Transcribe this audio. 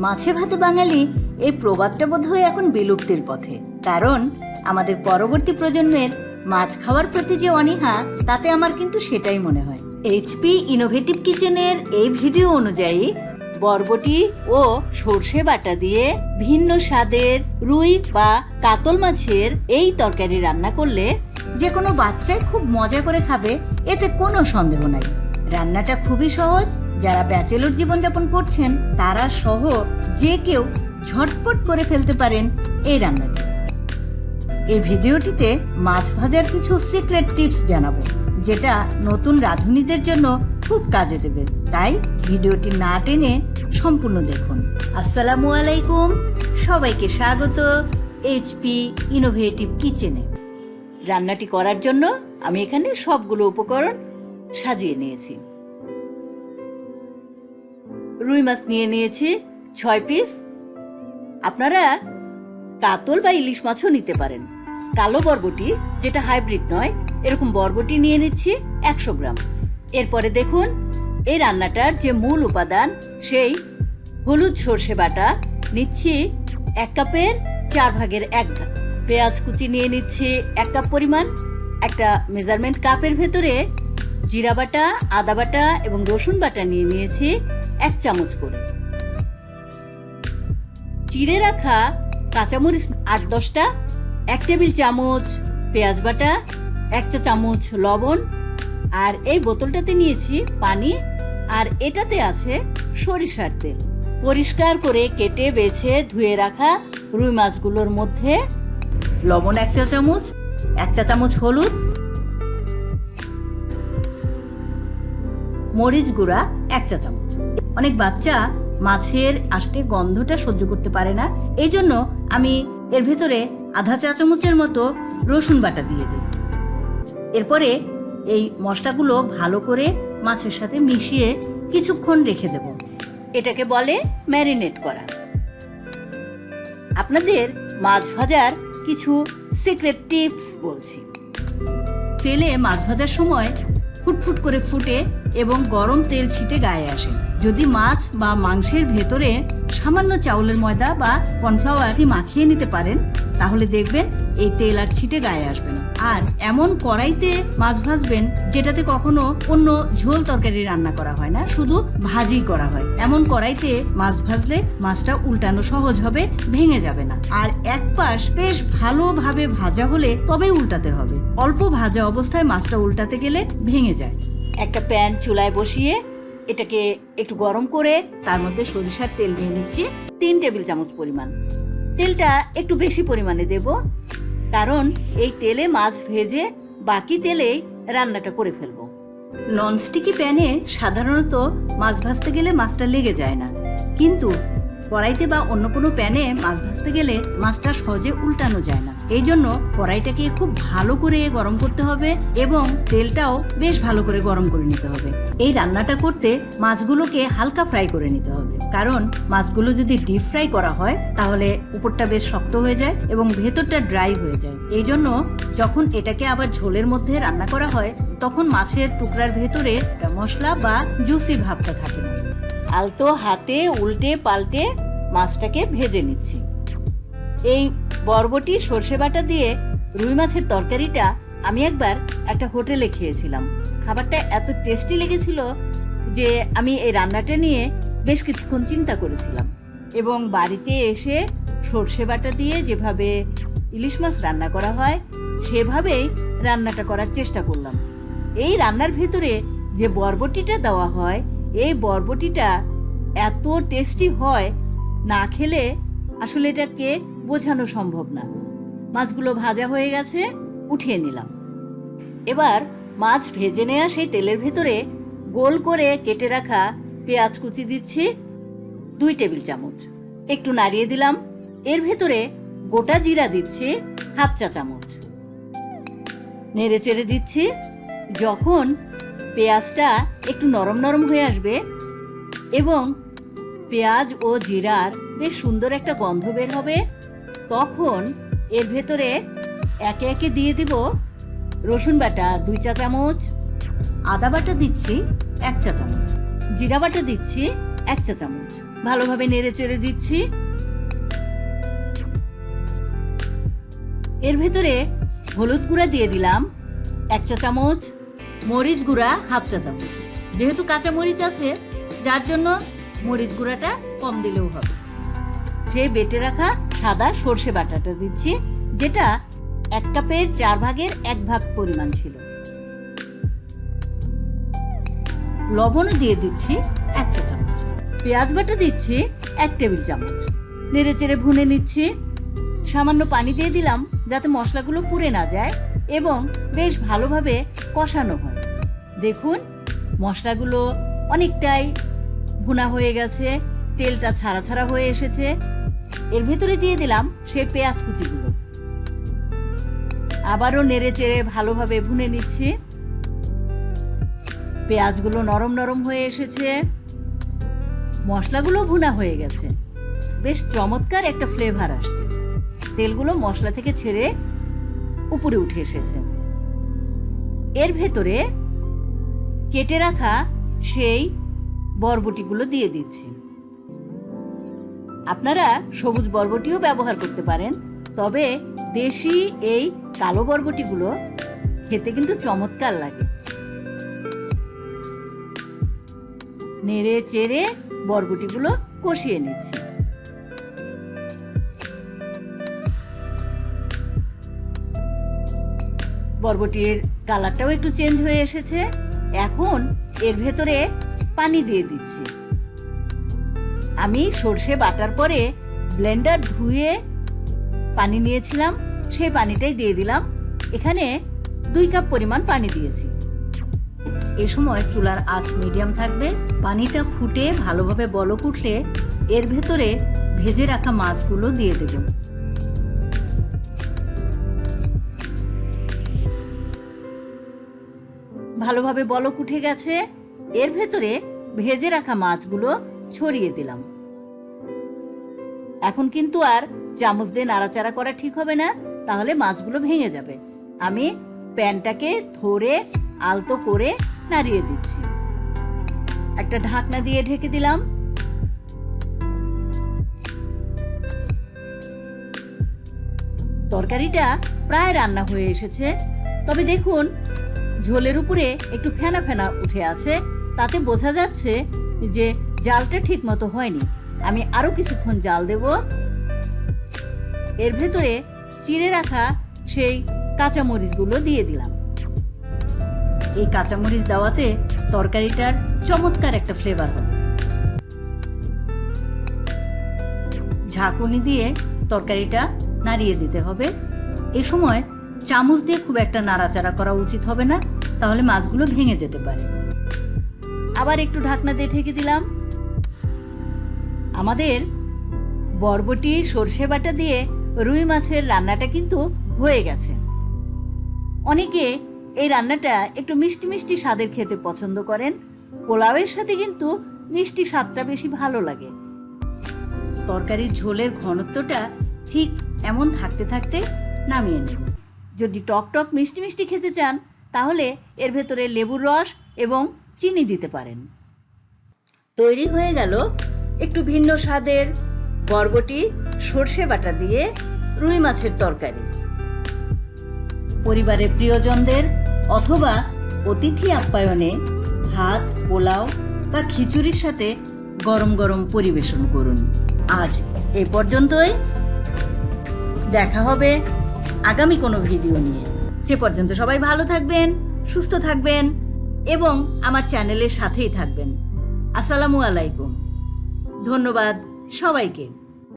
মাছে ভাতে বাঙালি এই প্রবাদটা বোধহয় এখন বিলুপ্তির পথে। কারণ আমাদের পরবর্তী প্রজন্মের মাছ খাওয়ার প্রতি যে অনীহা, তাতে আমার কিন্তু সেটাই মনে হয়। এইচপি ইনোভেটিভ কিচেনের এই ভিডিও অনুযায়ী বরবটি ও সর্ষে বাটা দিয়ে ভিন্ন স্বাদের রুই বা কাতল মাছের এই তরকারি রান্না করলে যে কোনো বাচ্চাই খুব মজা করে খাবে, এতে কোনো সন্দেহ নাই। রান্নাটা খুবই সহজ, যারা ব্যাচেলর জীবনযাপন করছেন তারা সহ যে কেউ ঝটপট করে ফেলতে পারেন এই রান্নাটি। এই ভিডিওটিতে মাছ ভাজার কিছু সিক্রেট টিপস জানাবো, যেটা নতুন রাঁধুনিদের জন্য খুব কাজে দেবে। তাই ভিডিওটি না টেনে সম্পূর্ণ দেখুন। আসসালামু আলাইকুম, সবাইকে স্বাগত এইচপি ইনোভেটিভ কিচেনে। রান্নাটি করার জন্য আমি এখানে সবগুলো উপকরণ সাজিয়ে নিয়েছি। রুই মাছ নিয়ে নিয়েছি 6 পিস। আপনারা কাতল বা ইলিশ মাছও নিতে পারেন। কালো বরবটি, যেটা হাইব্রিড নয়, এরকম বরবটি নিয়ে নিচ্ছি 100 গ্রাম। এরপরে দেখুন, এই রান্নাটার যে মূল উপাদান সেই হলুদ সর্ষে বাটা নিচ্ছি 1 কাপের 4 ভাগের 1 ভাগ। পেঁয়াজ কুচি নিয়ে নিচ্ছি 1 কাপ পরিমাণ। একটা মেজারমেন্ট কাপের ভেতরে জিরা বাটা, আদা বাটা এবং রসুন বাটা নিয়ে নিয়েছি 1 চামচ করে। চিড়ে রাখা কাঁচামরিচ 8-10টা, 1 টেবিল চামচ পেঁয়াজ বাটা, 1 চা চামচ লবণ, আর এই বোতলটাতে নিয়েছি পানি, আর এটাতে আছে সরিষার তেল। পরিষ্কার করে কেটে বেছে ধুয়ে রাখা রুই মাছগুলোর মধ্যে লবণ 1 চা চামচ, 1 চা চামচ হলুদ, মরিচ গুঁড়া 1 চা চামচ। অনেক বাচ্চা মাছের আষ্টে গন্ধটা সহ্য করতে পারে না, এই জন্য আমি এর ভেতরে আধা চা চামচের মতো রসুন বাটা দিয়ে দিই। এরপরে এই মশলাগুলো ভালো করে মাছের সাথে মিশিয়ে কিছুক্ষণ রেখে দেব। এটাকে বলে ম্যারিনেট করা। আপনাদের মাছ ভাজার কিছু সিক্রেট টিপস বলছি। তেলে মাছ ভাজার সময় ফুটফুট করে ফুটে এবং গরম তেল ছিটে গায়ে আসে। যদি মাছ বা মাংসের ভেতরে সামান্য চাউলের ময়দা বা কর্নফ্লাওয়ার মাখিয়ে নিতে পারেন, তাহলে দেখবেন এই তেল আর ছিটে গায়ে আসবে না। আর এমন কড়াইতে মাছ ভাজবেন যেটাতে কখনো অন্য ঝোল তরকারি রান্না করা হয় না, শুধু ভাজি করা হয়। এমন কড়াইতে মাছ ভাজলে মাছটা উল্টানো সহজ হবে, ভেঙে যাবে না। আর এক পাশ বেশ ভালোভাবে ভাজা হলে তবে উল্টাতে হবে। অল্প ভাজা অবস্থায় মাছটা উল্টাতে গেলে ভেঙে যায়। একটা প্যান চুলায় বসিয়ে এটাকে একটু গরম করে তার মধ্যে সরিষার তেল দিয়ে নিচ্ছি 3 টেবিল চামচ পরিমাণ। তেলটা একটু বেশি পরিমাণে দেব, কারণ এই তেলে মাছ ভেজে বাকি তেলেই রান্নাটা করে ফেলবো। ননস্টিকি প্যানে সাধারণত মাছ ভাজতে গেলে মাছটা লেগে যায় না, কিন্তু কড়াইতে বা অন্য কোনো প্যানে মাছ ভাজতে গেলে মাছটা সহজে উল্টানো যায় না। এই জন্য কড়াইটাকে খুব ভালো করে গরম করতে হবে এবং তেলটাও বেশ ভালো করে গরম করে নিতে হবে। এই রান্নাটা করতে মাছগুলোকে হালকা ফ্রাই করে নিতে হবে, কারণ মাছগুলো যদি ডিপ ফ্রাই করা হয় তাহলে উপরটা বেশ শক্ত হয়ে যায় এবং ভেতরটা ড্রাই হয়ে যায়। এই জন্য যখন এটাকে আবার ঝোলের মধ্যে রান্না করা হয়, তখন মাছের টুকরার ভেতরে মশলা বা জুসি ভাবটা থাকে না। আলতো হাতে উল্টে পাল্টে মাছটাকে ভেজে নিচ্ছি। এই বরবটি সর্ষে বাটা দিয়ে রুই মাছের তরকারিটা আমি একবার একটা হোটেলে খেয়েছিলাম। খাবারটা এত টেস্টি লেগেছিল যে আমি এই রান্নাটা নিয়ে বেশ কিছুক্ষণ চিন্তা করেছিলাম এবং বাড়িতে এসে সর্ষে বাটা দিয়ে যেভাবে ইলিশ মাছ রান্না করা হয় সেভাবেই রান্নাটা করার চেষ্টা করলাম। এই রান্নার ভেতরে যে বরবটিটা দেওয়া হয়, এই বরবটিটা এত টেস্টি হয়, না খেলে আসলে এটাকে বোঝানো সম্ভব না। মাছগুলো ভাজা হয়ে গেছে, উঠিয়ে নিলাম। এবার মাছ ভেজে নেওয়া সেই তেলের ভেতরে গোল করে কেটে রাখা পেঁয়াজ কুচি দিচ্ছি 2 টেবিল চামচ। একটু নাড়িয়ে দিলাম। এর ভেতরে গোটা জিরা দিচ্ছি 1/2 চা চামচ। নেড়ে চেড়ে দিচ্ছি। যখন পেঁয়াজটা একটু নরম নরম হয়ে আসবে এবং পেঁয়াজ ও জিরার বেশ সুন্দর একটা গন্ধ বের হবে, তখন এর ভেতরে একে একে দিয়ে দিব রসুন বাটা 2 চা চামচ, আদা বাটা দিচ্ছি 1 চা চামচ, জিরা বাটা দিচ্ছি 1 চা চামচ, ভালোভাবে নেড়ে চেড়ে দিচ্ছি। এর ভেতরে হলুদ গুঁড়া দিয়ে দিলাম 1 চা চামচ, মরিচ গুঁড়া 1/2 চা চামচ। যেহেতু কাঁচা মরিচ আছে, যার জন্য মরিচ গুঁড়াটা কম দিলেও হবে। সেই বেটে রাখা সাদা সর্ষে বাটাটা দিচ্ছি, যেটা 1 কাপের 4 ভাগের 1 ভাগ পরিমাণ ছিল। লবণও দিয়ে দিচ্ছি 1 চা চামচ। পেঁয়াজ বাটা দিচ্ছি 1 টেবিল চামচ। নেড়ে চেড়ে ভুনে নিচ্ছি। সামান্য পানি দিয়ে দিলাম যাতে মশলাগুলো পুড়ে না যায় এবং বেশ ভালোভাবে কষানো হয়। দেখুন, মশলাগুলো অনেকটাই ভুনা হয়ে গেছে, তেলটা ছাড়া ছাড়া হয়ে এসেছে। এর ভেতরে দিয়ে দিলাম সেই পেঁয়াজ কুচিগুলো। আবারও নেড়ে চেড়ে ভালোভাবে ভুনে নিচ্ছি। পেঁয়াজগুলো নরম নরম হয়ে এসেছে, মশলাগুলো ভুনা হয়ে গেছে, বেশ চমৎকার একটা ফ্লেভার আসছে। তেলগুলো মশলা থেকে ছেড়ে উপরে উঠে এসেছে। এর ভেতরে কেটে রাখা সেই বরবটিগুলো দিয়ে দিচ্ছি। আপনারা সবুজ বরবটিও ব্যবহার করতে পারেন, তবে দেশি এই কালো বরবটিগুলো খেতে কিন্তু চমৎকার লাগে। নেড়ে চেড়ে বরবটিগুলো কষিয়ে নিচ্ছি। বরবটির কালারটাও একটু চেঞ্জ হয়ে এসেছে। এখন এর ভেতরে পানি দিয়ে দিচ্ছি। আমি সর্ষে বাটার পরে ব্লেন্ডার ধুয়ে পানি নিয়েছিলাম, সেই পানিটাই দিয়ে দিলাম। এখানে 2 কাপ পরিমাণ পানি দিয়েছি। এ সময় চুলার আঁচ মিডিয়াম থাকবে। পানিটা ফুটে ভালোভাবে বলক উঠলে এর ভেতরে ভেজে রাখা মাছগুলো দিয়ে দেব। ভালোভাবে বলক উঠে গেছে। এর ভেতরে ভেজে রাখা মাছগুলো ছড়িয়ে দিলাম। এখন কিন্তু আর চামচ দিয়ে নাড়াচাড়া করা ঠিক হবে না, তাহলে মাছগুলো ভেঙে যাবে। আমি প্যানটাকে ধরে আলতো করে নাড়িয়ে দিচ্ছি। একটা ঢাকনা দিয়ে ঢেকে দিলাম। তরকারিটা প্রায় রান্না হয়ে এসেছে, তবে দেখুন ঝোলের উপরে একটু ফেনা ফেনা উঠে আছে, তাতে বোঝা যাচ্ছে যে জালটা ঠিক মতো হয়নি। আমি আরো কিছুক্ষণ জাল দেব। এর ভেতরে চিড়ে রাখা সেই কাঁচামরিচগুলো দিয়ে দিলাম। এই কাঁচামরিচ দেওয়াতে তরকারিটার চমৎকার একটা ফ্লেভার হবে। ঝাঁকুনি দিয়ে তরকারিটা নাড়িয়ে দিতে হবে। এই সময় চামচ দিয়ে খুব একটা নাড়াচাড়া করা উচিত হবে না, তাহলে মাছগুলো ভেঙে যেতে পারে। আবার একটু ঢাকনা দিয়ে ঢেকে দিলাম। আমাদের বরবটি সর্ষে বাটা দিয়ে রুই মাছের রান্নাটা কিন্তু হয়ে গেছে। অনেকে এই রান্নাটা একটু মিষ্টি মিষ্টি স্বাদের খেতে পছন্দ করেন। পোলাওয়ের সাথে কিন্তু মিষ্টি স্বাদটা বেশি ভালো লাগে। তরকারির ঝোলের ঘনত্বটা ঠিক এমন থাকতে থাকতে নামিয়ে নেব। যদি টক টক মিষ্টি মিষ্টি খেতে চান, তাহলে এর ভেতরে লেবুর রস এবং চিনি দিতে পারেন। তৈরি হয়ে গেল একটু ভিন্ন স্বাদের বরবটি সর্ষে বাটা দিয়ে রুই মাছের তরকারি। পরিবারের প্রিয়জনদের অথবা অতিথি আপ্যায়নে ভাত, পোলাও বা খিচুড়ির সাথে গরম গরম পরিবেশন করুন। আজ এ পর্যন্তই। দেখা হবে আগামী কোনো ভিডিও নিয়ে। সে পর্যন্ত সবাই ভালো থাকবেন, সুস্থ থাকবেন এবং আমার চ্যানেলের সাথেই থাকবেন। আসসালামু আলাইকুম। ধন্যবাদ সবাইকে।